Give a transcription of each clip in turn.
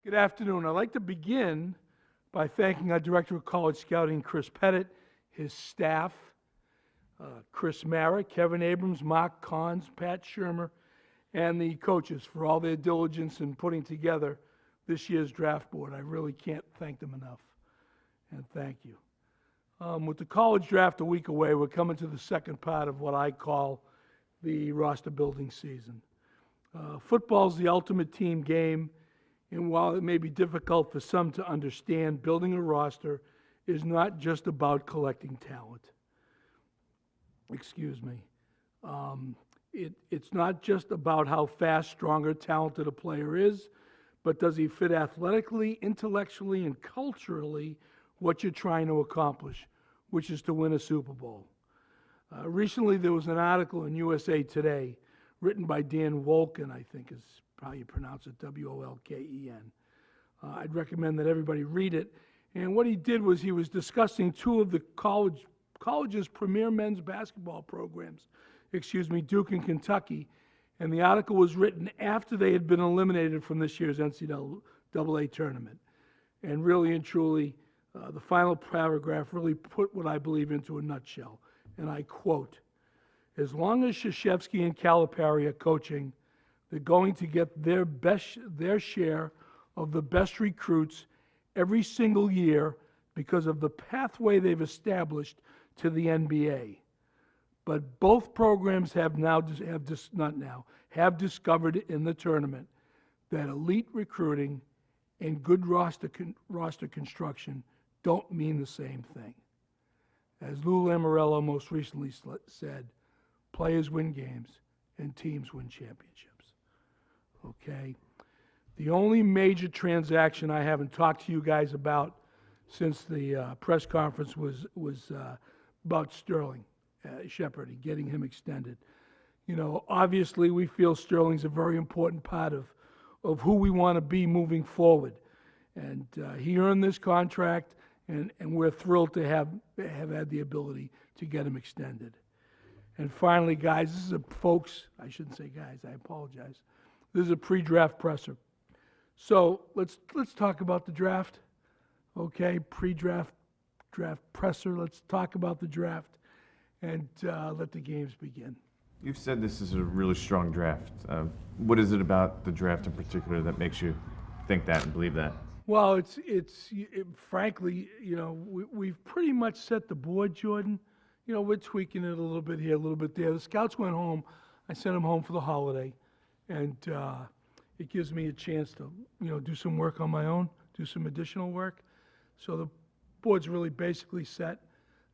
Good afternoon. I'd like to begin by thanking our Director of College Scouting, Chris Pettit, his staff, Chris Mara, Kevin Abrams, Mark Kahns, Pat Shermer, and the coaches for all their diligence in putting together this year's draft board. I really can't thank them enough, and thank you. With the college draft a week away, we're coming to the second part of what I call the roster building season. Football's the ultimate team game, and while it may be difficult for some to understand, building a roster is not just about collecting talent. Excuse me. It's not just about how fast, strong, or talented a player is, but does he fit athletically, intellectually, and culturally what you're trying to accomplish, which is to win a Super Bowl. Recently, there was an article in USA Today written by Dan Wolken, I think is how you pronounce it, W-O-L-K-E-N. I'd recommend that everybody read it. And what he did was he was discussing two of the college's premier men's basketball programs, Duke and Kentucky. And the article was written after they had been eliminated from this year's NCAA tournament. And really and truly, the final paragraph really put what I believe into a nutshell. And I quote, "As long as Krzyzewski and Calipari are coaching, they're going to get their share of the best recruits every single year because of the pathway they've established to the NBA. But both programs have discovered in the tournament that elite recruiting and good roster construction don't mean the same thing. As Lou Lamoriello most recently said, players win games and teams win championships." Okay? The only major transaction I haven't talked to you guys about since the press conference was about Sterling Shepard and getting him extended. You know, obviously we feel Sterling's a very important part of who we want to be moving forward. And he earned this contract, and we're thrilled to have had the ability to get him extended. And finally, guys, this is folks, I shouldn't say guys, I apologize. This is a pre-draft presser. So let's talk about the draft. Okay, pre-draft presser. Let's talk about the draft and let the games begin. You've said this is a really strong draft. What is it about the draft in particular that makes you think that and believe that? Well, frankly, you know, we've pretty much set the board, Jordan. You know, we're tweaking it a little bit here, a little bit there. The scouts went home. I sent them home for the holiday, and it gives me a chance to, you know, do some work on my own, do some additional work. So the board's really basically set,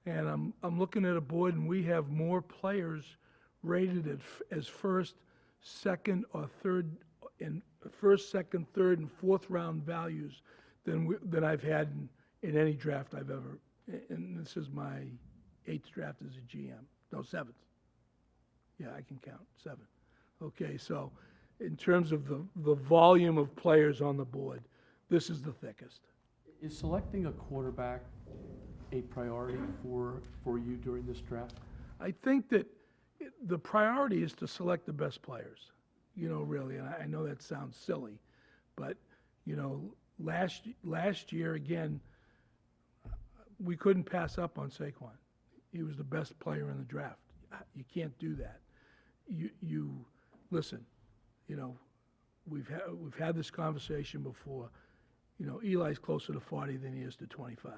and I'm looking at a board, and we have more players rated as first, second, or third, in first, second, third, and fourth round values than I've had in any draft I've ever. And this is my 8th draft as a GM. No, 7th. Yeah, I can count 7. Okay, so in terms of the volume of players on the board, this is the thickest. Is selecting a quarterback a priority for you during this draft? I think that the priority is to select the best players, you know, really. And I know that sounds silly, but, you know, last year, again, we couldn't pass up on Saquon. He was the best player in the draft. You can't do that. You listen, you know, we've had this conversation before. You know, Eli's closer to 40 than he is to 25.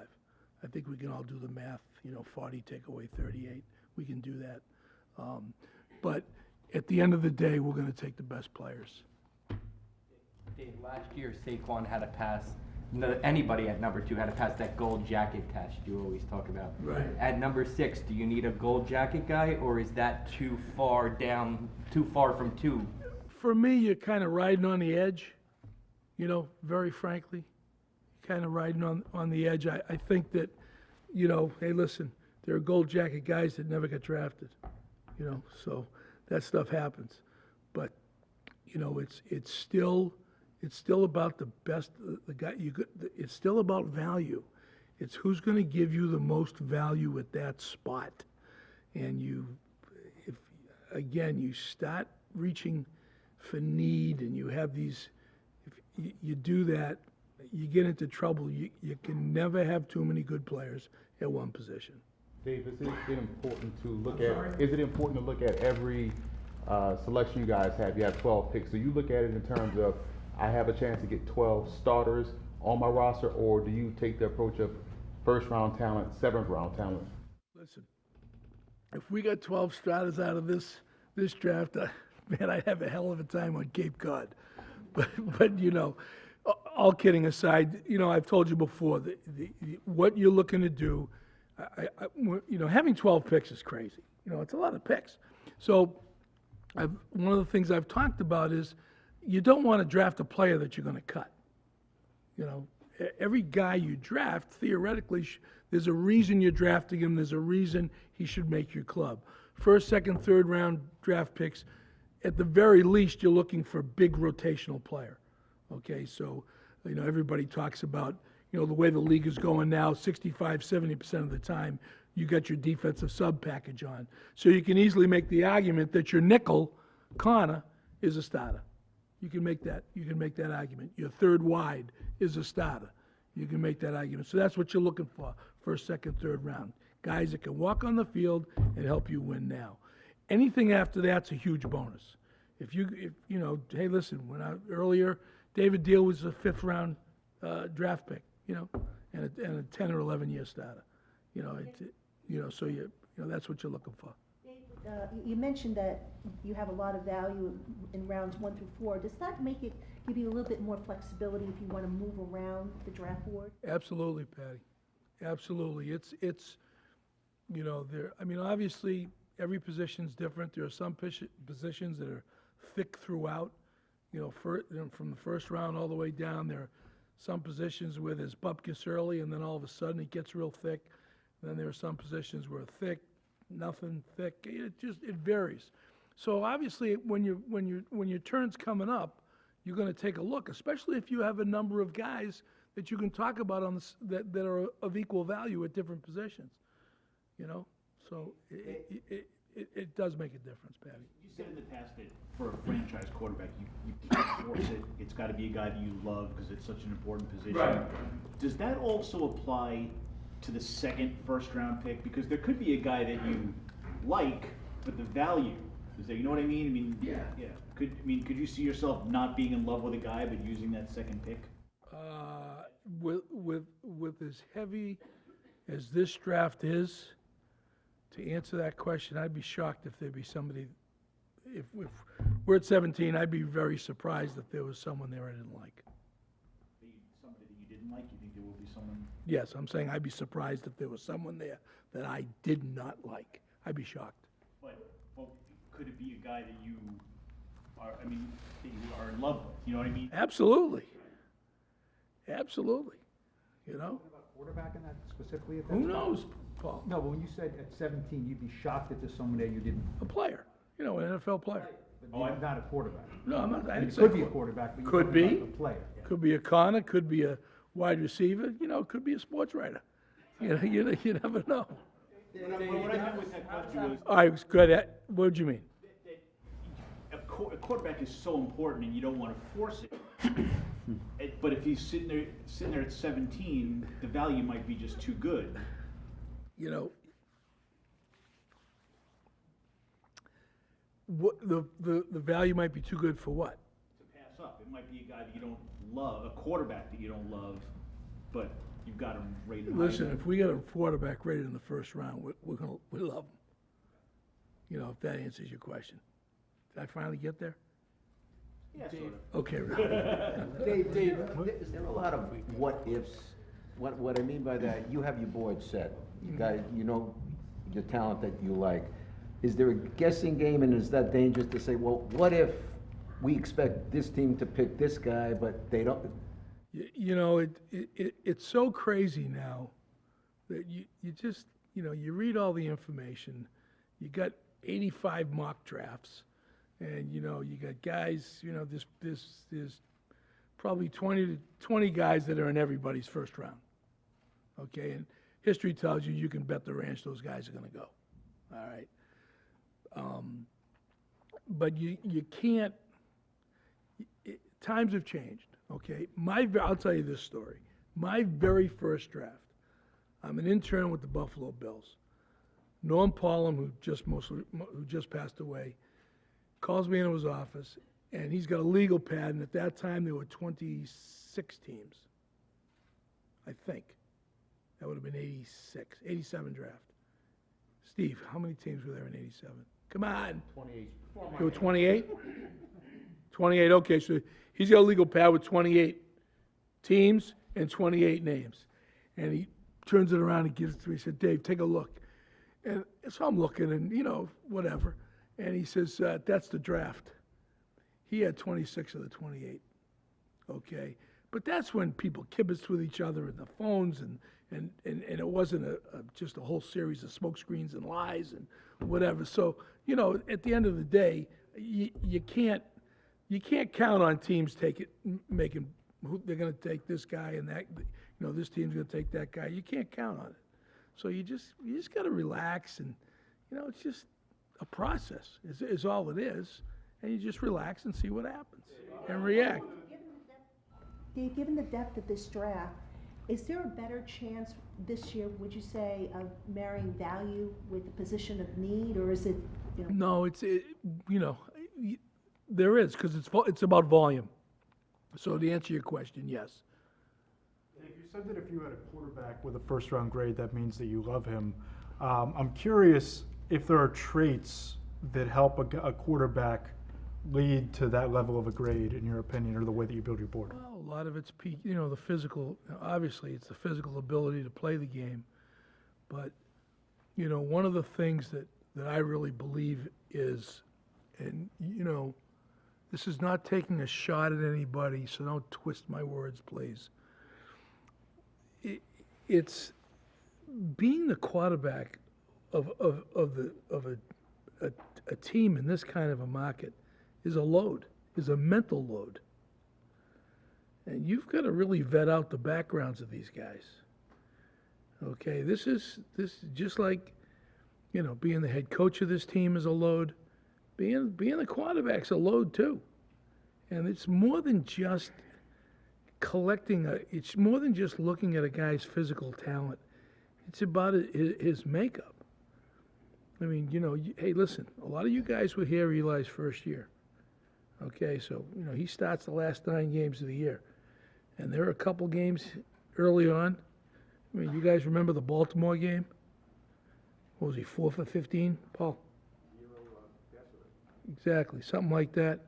I think we can all do the math. You know, 40 take away 38. We can do that. But at the end of the day, we're going to take the best players. Dave, last year Saquon had to pass. Anybody at number 2 had to pass that gold jacket test you always talk about. Right. At number 6, do you need a gold jacket guy, or is that too far from 2? For me, you're kind of riding on the edge. You know, very frankly, kind of riding on the edge. I think that, you know, hey, listen, there are gold jacket guys that never got drafted. You know, so that stuff happens. But, you know, it's still about the best, the guy. It's still about value. It's who's going to give you the most value at that spot. And if you start reaching for need, and you have these, you do that, you get into trouble. You can never have too many good players at one position. Dave, is it important to look at, is it important to look at every selection you guys have? You have 12 picks. Do you look at it in terms of, I have a chance to get 12 starters on my roster, or do you take the approach of first round talent, seventh round talent? Listen, if we got 12 starters out of this draft, man, I'd have a hell of a time on Cape Cod. But you know, all kidding aside, you know, I've told you before, what you're looking to do, you know, having 12 picks is crazy. You know, it's a lot of picks. So one of the things I've talked about is you don't want to draft a player that you're going to cut. You know, every guy you draft, theoretically, there's a reason you're drafting him. There's a reason he should make your club. First, second, third round draft picks, at the very least, you're looking for a big rotational player. Okay, so, you know, everybody talks about, you know, the way the league is going now, 65, 70% of the time, you got your defensive sub package on. So you can easily make the argument that your nickel, Connor, is a starter. You can make that argument. Your third wide is a starter. You can make that argument. So that's what you're looking for, first, second, third round. Guys that can walk on the field and help you win now. Anything after that's a huge bonus. If you know, hey, listen, earlier, David Deal was a fifth round draft pick, you know, and a 10 or 11 year starter. You know, so that's what you're looking for. Dave, you mentioned that you have a lot of value in rounds 1 through 4. Does that give you a little bit more flexibility if you want to move around the draft board? Absolutely, Patty. Absolutely. It's you know, obviously every position's different. There are some positions that are thick throughout, you know, from the first round all the way down. There are some positions where there's bupkis early, and then all of a sudden it gets real thick. And then there are some positions where thick, nothing thick. It varies. So obviously, when your turn's coming up, you're going to take a look, especially if you have a number of guys that you can talk about that are of equal value at different positions. You know, so it does make a difference, Patty. You said in the past that for a franchise quarterback, you can't force it. It's got to be a guy that you love because it's such an important position. Right. Does that also apply to the second first-round pick? Because there could be a guy that you like, but the value is there. You know what I mean? I mean, yeah. Could you see yourself not being in love with a guy but using that second pick? With as heavy as this draft is, to answer that question, I'd be shocked if there'd be somebody. If we're at 17, I'd be very surprised if there was someone there I didn't like. Somebody that you didn't like? You think there will be someone? Yes, I'm saying I'd be surprised if there was someone there that I did not like. I'd be shocked. But could it be a guy that you are? I mean, that you are in love with? You know what I mean? Absolutely. Absolutely. You know. About quarterback in that specifically? If Who that's knows, Paul? No, but when you said at 17, you'd be shocked if there's someone there you didn't. A player. You know, an NFL player. But you're not a quarterback. No, I'm not. I I mean, didn't it say could be a quarterback, but Could you're be. not a player. Could be a corner, could be a wide receiver, you know, could be a sports writer. You know, you never know. What I meant with that question was All right, good. What do you mean? a quarterback is so important, and you don't want to force it. But if he's sitting there at 17, the value might be just too good. You know, what the value might be too good for what? To pass up, it might be a guy that you don't love, a quarterback that you don't love, but you've got him rated. Listen, high. if we got a quarterback rated in the first round, we love him. You know, if that answers your question. Did I finally get there? Yeah, sort of. Okay, Rick. Dave, is there a lot of what ifs? What I mean by that, you have your board set. You guys, you know your talent that you like. Is there a guessing game, and is that dangerous to say, well, what if we expect this team to pick this guy, but they don't? You know, it's so crazy now that you just, you know, you read all the information. You got 85 mock drafts, and, you know, you got guys, you know, there's probably 20 guys that are in everybody's first round. Okay, and history tells you can bet the ranch those guys are going to go. All right. But you can't, times have changed, Okay, I'll tell you this story. My very first draft, I'm an intern with the Buffalo Bills. Norm Paulum, who just passed away, calls me into his office, and he's got a legal pad, and at that time there were 26 teams, I think. That would have been 87 draft. Steve, how many teams were there in 87? Come on. 28. There were 28? 28, okay, so he's got a legal pad with 28 teams and 28 names. And he turns it around and gives it to me. He said, Dave, take a look. And so I'm looking and, whatever. And he says, that's the draft. He had 26 of the 28, okay? But that's when people kibitzed with each other in the phones, and it wasn't just a whole series of smoke screens and lies and whatever. So, at the end of the day, you can't count on teams making they're going to take this guy and that, this team's going to take that guy. You can't count on it. So you just got to relax, and it's just a process. Is all it is, and you just relax and see what happens and react. Dave, given the depth of this draft, is there a better chance this year, would you say, of marrying value with the position of need, or is it, No, there is, because it's about volume. So to answer your question, yes. Dave, you said that if you had a quarterback with a first-round grade, that means that you love him. I'm curious if there are traits that help a quarterback lead to that level of a grade, in your opinion, or the way that you build your board. Well, a lot of it's the physical. Obviously, it's the physical ability to play the game. But one of the things that I really believe is, and this is not taking a shot at anybody, so don't twist my words, please. It's being the quarterback of a team in this kind of a market is a load, is a mental load. And you've got to really vet out the backgrounds of these guys. Okay, this is just like, being the head coach of this team is a load. Being the quarterback's a load too. And it's more than just it's more than just looking at a guy's physical talent. It's about his makeup. I mean, hey, listen, a lot of you guys were here Eli's first year. Okay, so, he starts the last 9 games of the year. And there are a couple games early on. I mean, you guys remember the Baltimore game? What was he, 4 for 15, Paul? Exactly, something like that.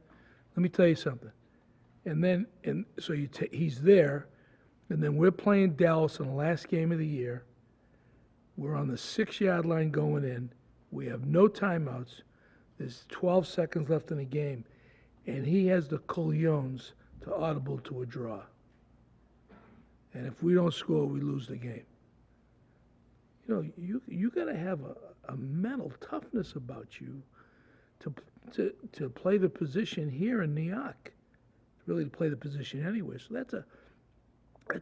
Let me tell you something. So he's there, and then we're playing Dallas in the last game of the year. We're on the 6-yard line going in. We have no timeouts. There's 12 seconds left in the game. And he has the cojones to audible to a draw. And if we don't score, we lose the game. You got to have a mental toughness about you to play the position here in New York. Really to play the position anywhere. So that's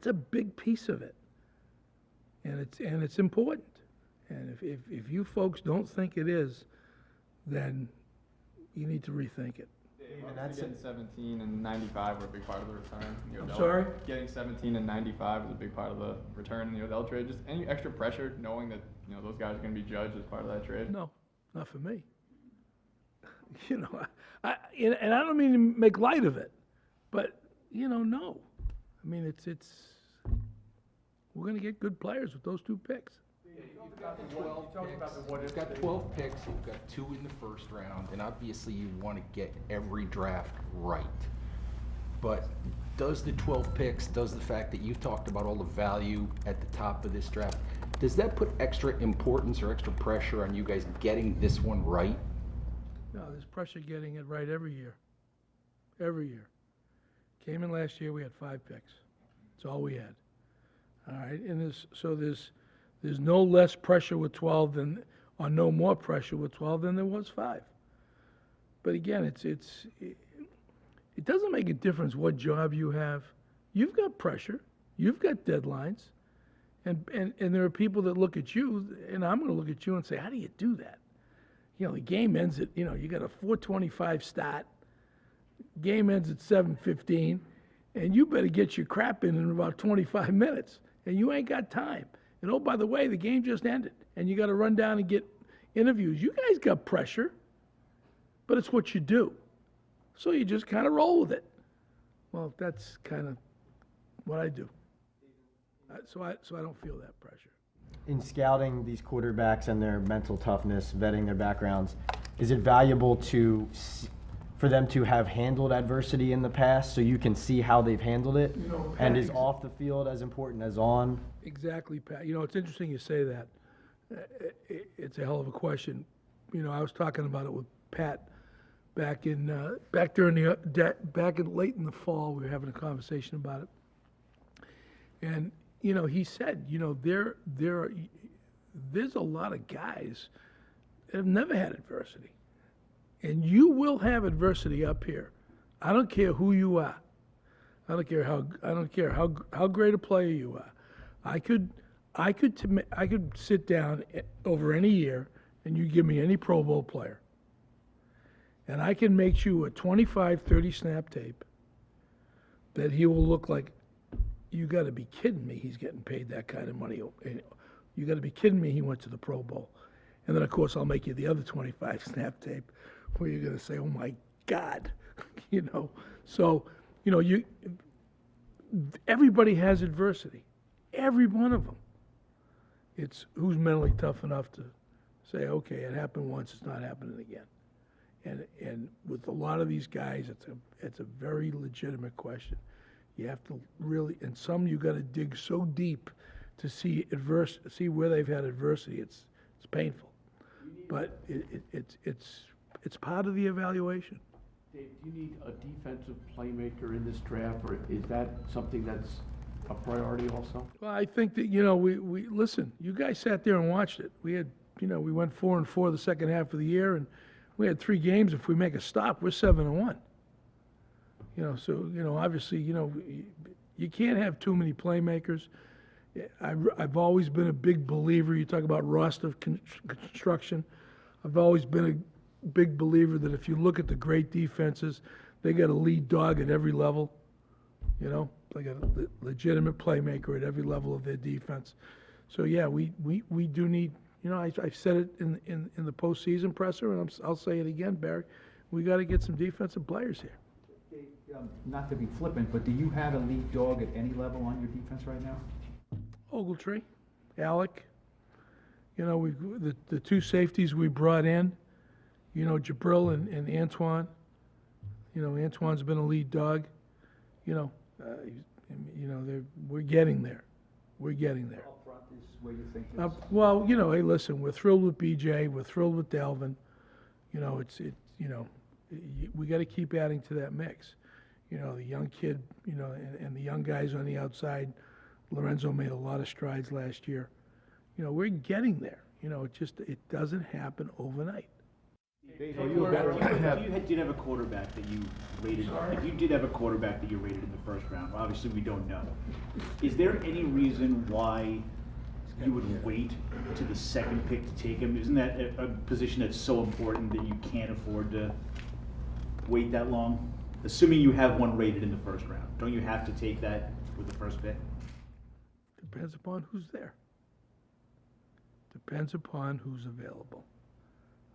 a big piece of it. And it's important. And if you folks don't think it is, then you need to rethink it. Even that's getting 17 and 95 were a big part of the return. I'm sorry? Getting 17 and 95 was a big part of the return in the Odell trade. Just any extra pressure knowing that those guys are going to be judged as part of that trade? No, not for me. And I don't mean to make light of it, but no. I mean, it's we're going to get good players with those 2 picks. You've got 12 picks, you've got 2 in the first round, and obviously you want to get every draft right. But does the 12 picks, does the fact that you've talked about all the value at the top of this draft, does that put extra importance or extra pressure on you guys getting this one right? No, there's pressure getting it right every year. Every year. Came in last year, we had 5 picks. That's all we had. All right, and there's no less pressure with 12 or no more pressure with 12 than there was 5. But again, it doesn't make a difference what job you have. You've got pressure. You've got deadlines. And there are people that look at you, and I'm going to look at you and say, how do you do that? The game ends at, you got a 4:25 start. Game ends at 7:15, And you better get your crap in about 25 minutes, and you ain't got time. And oh, by the way, the game just ended, and you got to run down and get interviews. You guys got pressure, but it's what you do. So you just kind of roll with it. Well, that's kind of what I do. So I don't feel that pressure. In scouting these quarterbacks and their mental toughness, vetting their backgrounds, is it valuable for them to have handled adversity in the past so you can see how they've handled it? You know, And is off the field as important as on? Exactly, Pat. You know, it's interesting you say that. It's a hell of a question. You know, I was talking about it with Pat back in late in the fall. We were having a conversation about it, and you know, he said, you know, there's a lot of guys that have never had adversity, and you will have adversity up here. I don't care who you are. I don't care how great a player you are. I could sit down over any year and you give me any Pro Bowl player, and I can make you a 25, 30 snap tape that he will look like, you got to be kidding me, he's getting paid that kind of money. You got to be kidding me, he went to the Pro Bowl. And then, of course, I'll make you the other 25 snap tape where you're going to say, oh, my God, you know. So, you know, everybody has adversity, every one of them. It's who's mentally tough enough to say, okay, it happened once, it's not happening again. And with a lot of these guys, it's a very legitimate question. You have to really, and some you got to dig so deep to see where they've had adversity. It's painful, but it's part of the evaluation. Dave, do you need a defensive playmaker in this draft, or is that something that's a priority also? Well, I think that, you know, we listen. You guys sat there and watched it. We had, you know, we went 4-4 the second half of the year, and we had 3 games. If we make a stop, we're 7-1. You know, so, you know, obviously, you know, you can't have too many playmakers. I've always been a big believer. You talk about roster construction. I've always been a big believer that if you look at the great defenses, they got a lead dog at every level. You know, they got a legitimate playmaker at every level of their defense. So yeah, we do need. You know, I've said it in the postseason presser, and I'll say it again, Barry. We got to get some defensive players here. Not to be flippant, but do you have a lead dog at any level on your defense right now? Ogletree, Alec. You know, the 2 safeties we brought in. You know, Jabril and Antoine. You know, Antoine's been a lead dog. You know, we're getting there. We're getting there. Up front is where you think Well, you know, hey, listen, we're thrilled with BJ. We're thrilled with Dalvin. You know, we got to keep adding to that mix. You know, the young kid, you know, and the young guys on the outside. Lorenzo made a lot of strides last year. You know, we're getting there. You know, it doesn't happen overnight. If you did have a quarterback that you rated, if you did have a quarterback that you rated in the first round, obviously we don't know. Is there any reason why you would wait to the second pick to take him? Isn't that a position that's so important that you can't afford to wait that long? Assuming you have one rated in the first round, don't you have to take that with the first pick? Depends upon who's there. Depends upon who's available.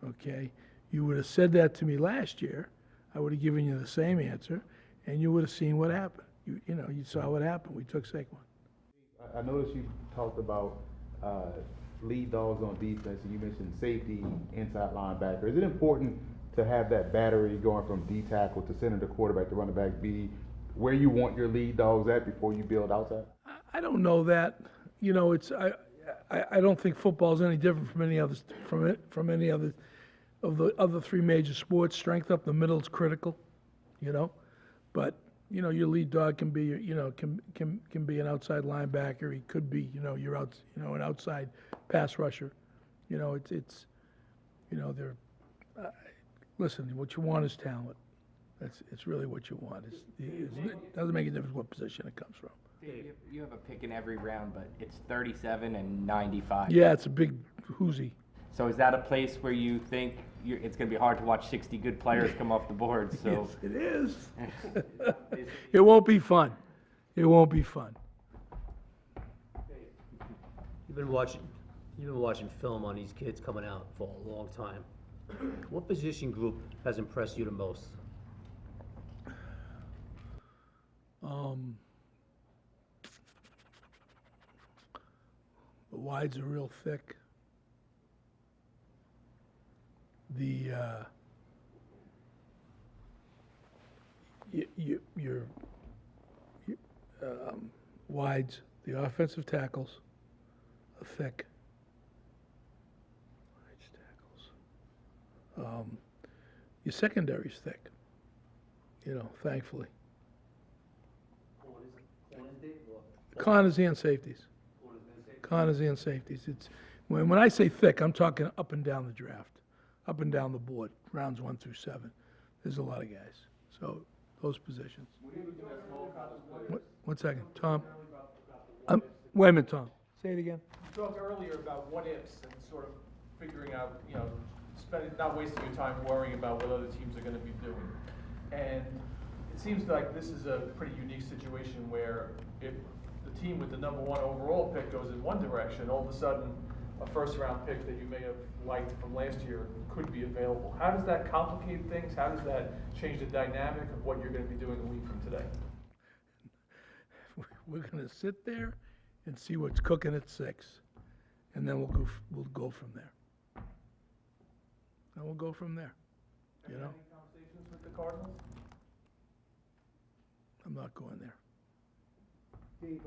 Okay? You would have said that to me last year. I would have given you the same answer, and you would have seen what happened. You know, you saw what happened. We took Saquon. I noticed you talked about lead dogs on defense, and you mentioned safety, inside linebacker. Is it important to have that battery going from D tackle to center to quarterback to running back be where you want your lead dogs at before you build outside? I don't know that. You know, I don't think football is any different from any other of the other 3 major sports. Strength up the middle is critical, you know, but you know, your lead dog can be, you know, can be an outside linebacker. He could be, you know, an outside pass rusher. You know, it's you know, listen, what you want is talent. It's really what you want. It doesn't make a difference what position it comes from. Dave, you have a pick in every round, but it's 37 and 95. Yeah, it's a big hoozy. So is that a place where you think it's gonna be hard to watch 60 good players come off the board, so. Yes, it is. It won't be fun. It won't be fun. You've been watching film on these kids coming out for a long time. What position group has impressed you the most? The wides are real thick. The wides, the offensive tackles are thick. Wides tackles. Your secondary's thick. You know, thankfully. Corners and safeties. Corners and safeties. It's when I say thick, I'm talking up and down the draft, up and down the board, rounds 1 through 7. There's a lot of guys. So those positions. One second, Tom. Wait a minute, Tom. Say it again. You talked earlier about what ifs and sort of figuring out, you know, not wasting your time worrying about what other teams are going to be doing. And it seems like this is a pretty unique situation where if the team with the #1 overall pick goes in one direction, all of a sudden a first-round pick that you may have liked from last year could be available. How does that complicate things? How does that change the dynamic of what you're going to be doing a week from today? We're going to sit there and see what's cooking at 6, and then we'll go from there. And we'll go from there. You know. Any conversations with the Cardinals? I'm not going there. Dave,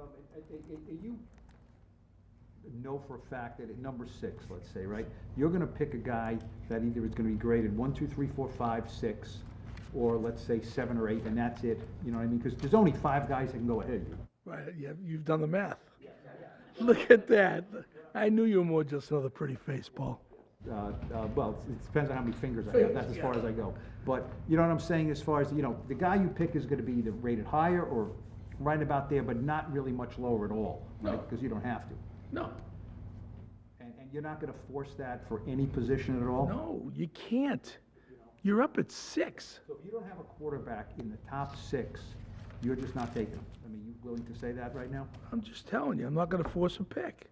you know for a fact that at number 6, let's say, right, you're gonna pick a guy that either is gonna be graded 1, 2, 3, 4, 5, 6, or let's say 7 or 8, and that's it, you know what I mean? Because there's only 5 guys that can go ahead of you. Right, yeah, you've done the math. Look at that. I knew you were more just another pretty face, Paul. Well, it depends on how many fingers I have, that's as far as I go. But, you know what I'm saying, as far as, you know, the guy you pick is gonna be either rated higher or right about there, but not really much lower at all, right? Because you don't have to. No. And you're not gonna force that for any position at all? No, you can't. You're up at 6. So if you don't have a quarterback in the top 6, you're just not taking him. I mean, you willing to say that right now? I'm just telling you, I'm not going to force a pick.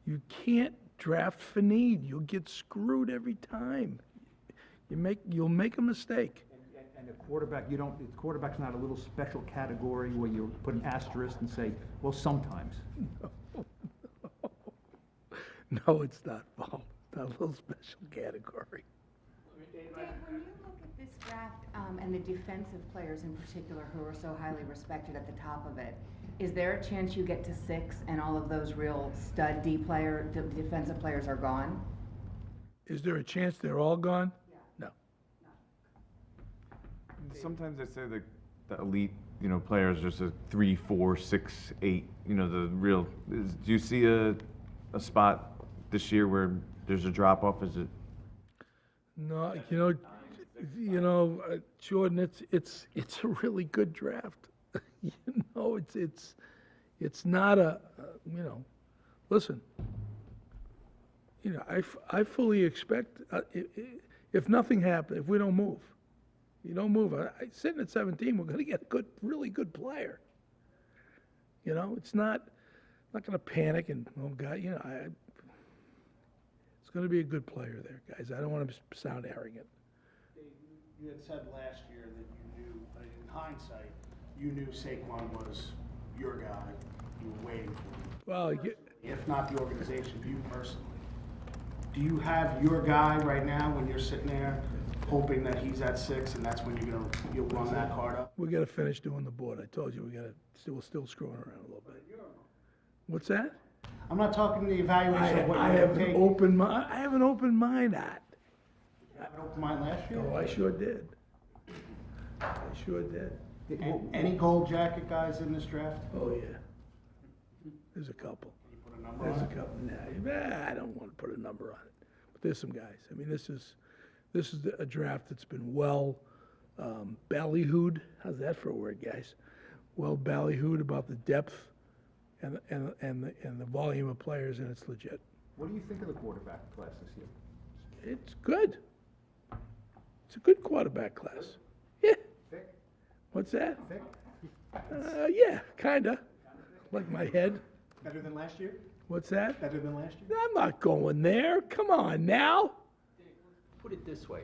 You can't draft for need. You'll get screwed every time. You'll make a mistake. And the quarterback, the quarterback's not a little special category where you put an asterisk and say, well, sometimes. No, it's not, Paul. It's not a little special category. Dave, when you look at this draft, and the defensive players in particular who are so highly respected at the top of it, is there a chance you get to 6 and all of those real stud defensive players are gone? Is there a chance they're all gone? No. Sometimes they say the elite, you know, players are just a 3, 4, 6, 8. You know, the real. Do you see a spot this year where there's a drop off? Is it? No, Jordan, it's a really good draft. You know, it's not listen, you know, I fully expect, if nothing happens, if we don't move, sitting at 17, we're gonna get a really good player. You know, it's not gonna panic and, oh God, you know, it's gonna be a good player there, guys. I don't wanna sound arrogant. Dave, you had said last year that you knew, in hindsight, you knew Saquon was your guy, you were waiting for him. Well, if not the organization, you personally. Do you have your guy right now when you're sitting there hoping that he's at 6 and that's when you'll run that card up? We gotta finish doing the board. I told you, we're still screwing around a little bit. What's that? I'm not talking the evaluation of what I you're have going to an take. open mind. I have an open mind, Art. You have an open mind last year? Oh, I sure did. I sure did. Any gold jacket guys in this draft? Oh, yeah. There's a couple. Can you put a number There's on a it? couple. Nah, I don't want to put a number on it. But there's some guys. I mean, this is a draft that's been well ballyhooed. How's that for a word, guys? Well ballyhooed about the depth and the volume of players, and it's legit. What do you think of the quarterback class this year? It's good. It's a good quarterback class. Yeah. What's that? Yeah, kinda. Like my head. Better than last year? What's that? Better than last year? I'm not going there. Come on now. Put it this way,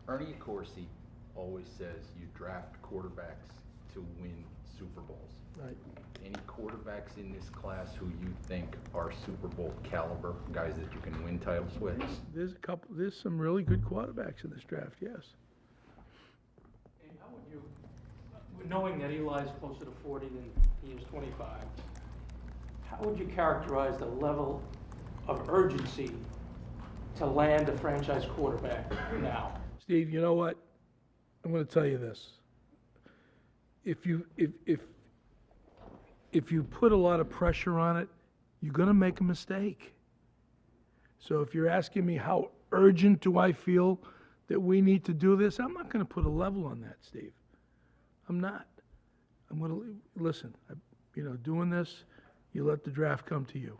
Ernie Accorsi always says you draft quarterbacks to win Super Bowls. Right. Any quarterbacks in this class who you think are Super Bowl caliber, guys that you can win titles with? There's some really good quarterbacks in this draft, yes. And how would you, knowing that Eli's closer to 40 than he is 25, how would you characterize the level of urgency to land a franchise quarterback now? Steve, you know what? I'm going to tell you this. If you put a lot of pressure on it, you're going to make a mistake. So if you're asking me how urgent do I feel that we need to do this, I'm not going to put a level on that, Steve. I'm not. I'm going to listen. Doing this, you let the draft come to you,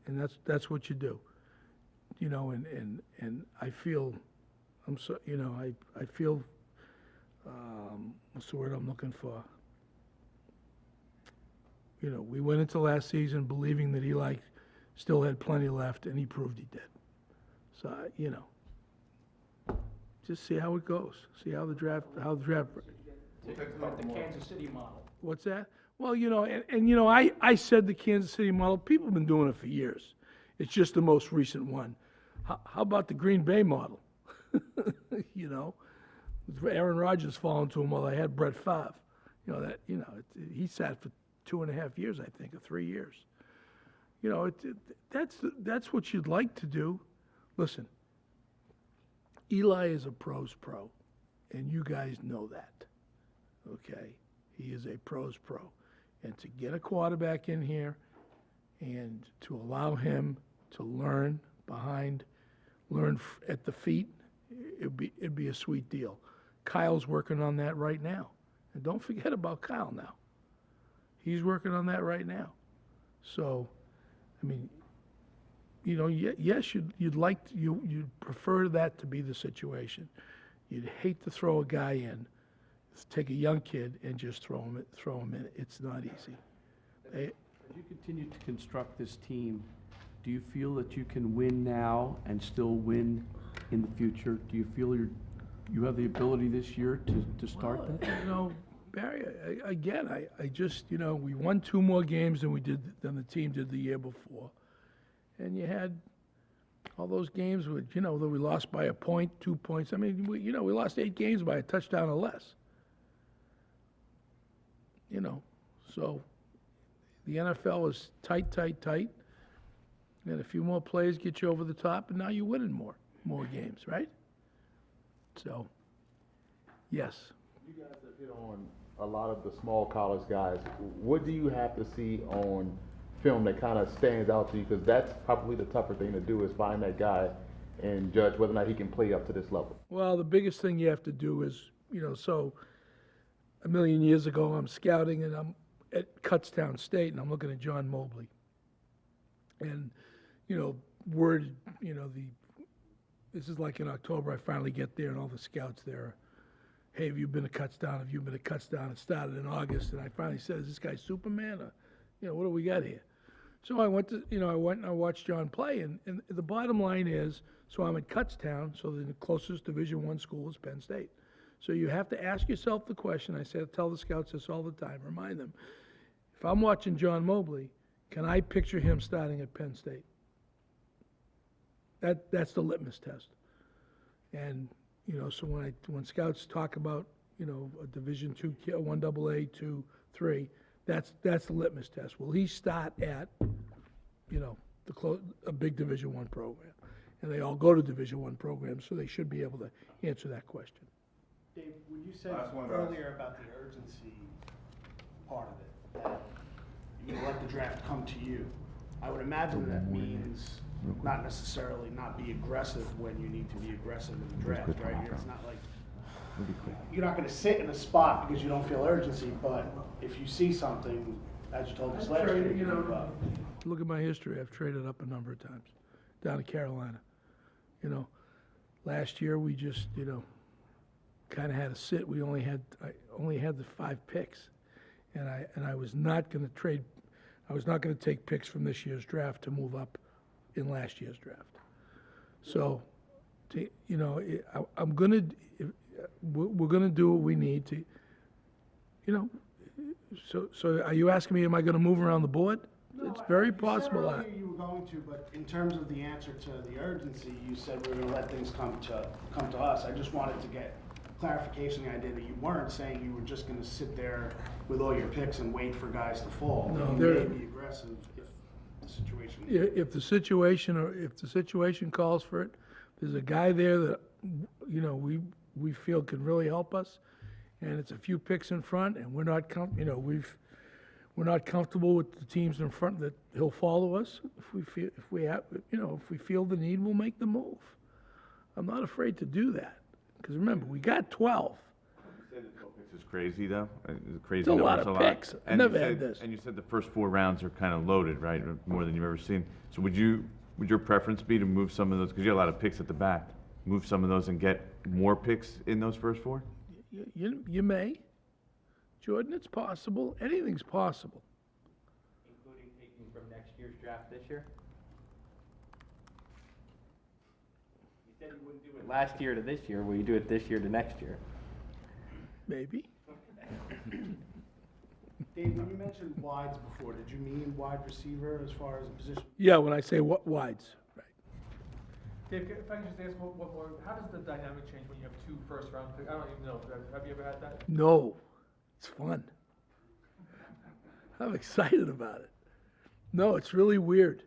and that's what you do. And I feel, I feel. What's the word I'm looking for? We went into last season believing that Eli still had plenty left, and he proved he did. So, just see how it goes. See how the draft. The Kansas City model. What's that? Well, I said the Kansas City model. People have been doing it for years. It's just the most recent one. How about the Green Bay model? Aaron Rodgers falling to him while they had Brett Favre. He sat for 2.5 years, I think, or 3 years. That's what you'd like to do. Listen, Eli is a pro's pro, and you guys know that. Okay, he is a pro's pro, and to get a quarterback in here, and to allow him to learn at the feet, it'd be a sweet deal. Kyle's working on that right now. And don't forget about Kyle now. He's working on that right now. So, yes, you'd prefer that to be the situation. You'd hate to throw a guy in, take a young kid and just throw him in. It's not easy. As you continue to construct this team, do you feel that you can win now and still win in the future? Do you feel you have the ability this year to start that? Barry, I just, we won 2 more games than the team did the year before. And you had all those games with, that we lost by a point, 2 points. We lost 8 games by a touchdown or less. So the NFL is tight. And a few more plays get you over the top, and now you're winning more games, right? So, yes. You guys have hit on a lot of the small college guys. What do you have to see on film that kind of stands out to you? Because that's probably the tougher thing to do, is find that guy and judge whether or not he can play up to this level. Well, the biggest thing you have to do is, so a million years ago, I'm scouting and I'm at Kutztown State and I'm looking at John Mobley. And, this is like in October, I finally get there and all the scouts there, hey, have you been to Kutztown? Have you been to Kutztown? It started in August, and I finally said, is this guy Superman? Or, what do we got here? So I went and I watched John play, and the bottom line is, so I'm at Kutztown, so the closest Division I school is Penn State. So you have to ask yourself the question, tell the scouts this all the time, remind them, if I'm watching John Mobley, can I picture him starting at Penn State? That's the litmus test. And, so when scouts talk about, a Division II kid, 1AA, 2, 3, that's the litmus test. Will he start at, a big Division I program? And they all go to Division I programs, so they should be able to answer that question. Dave, when you said earlier about the urgency part of it, that you let the draft come to you, I would imagine that means not necessarily not be aggressive when you need to be aggressive in the draft, right? It's not like you're not going to sit in a spot because you don't feel urgency, but if you see something, as you told us last year, you move up. Look at my history. I've traded up a number of times down to Carolina. Last year, we just, kind of had to sit. I only had the 5 picks. And I was not gonna trade, I was not gonna take picks from this year's draft to move up in last year's draft. So, I'm gonna, we're gonna do what we need to, so are you asking me, am I gonna move around the board? It's very possible. You said earlier you were going to, but in terms of the answer to the urgency, you said we were gonna let things come to us. I just wanted to get clarification, the idea that you weren't saying you were just gonna sit there with all your picks and wait for guys to fall. No, You may be aggressive if the situation. If the situation calls for it, there's a guy there that, we feel can really help us, and it's a few picks in front, and we're not comfortable with the teams in front that he'll follow us. If we feel the need, we'll make the move. I'm not afraid to do that, because remember, we got 12. You said the 12 picks is crazy, though? Crazy It's a lot numbers, of picks. I never had this. And you said the first 4 rounds are kind of loaded, right? More than you've ever seen. So would your preference be to move some of those, because you have a lot of picks at the back, move some of those and get more picks in those first 4? You may. Jordan, it's possible. Anything's possible. Including taking from next year's draft this year? You said you wouldn't do it last year to this year. Will you do it this year to next year? Maybe. Dave, when you mentioned wides before, did you mean wide receiver as far as a position? Yeah, when I say wides, right. Dave, if I can just ask one more, how does the dynamic change when you have 2 first-round picks? I don't even know, have you ever had that? No, it's fun. I'm excited about it. No, it's really weird.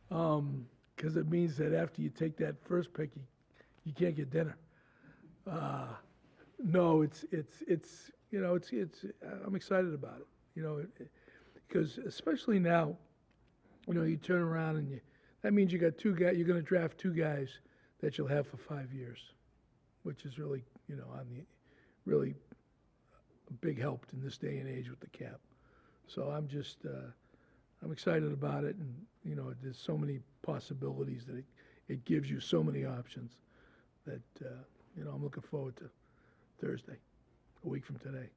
Because it means that after you take that first pick, you can't get dinner. No, I'm excited about it, because especially now, you turn around and that means you got 2 guys, you're gonna draft 2 guys that you'll have for 5 years, which is really, really a big help in this day and age with the cap. So I'm excited about it, and, there's so many possibilities that it gives you so many options that, I'm looking forward to Thursday, a week from today.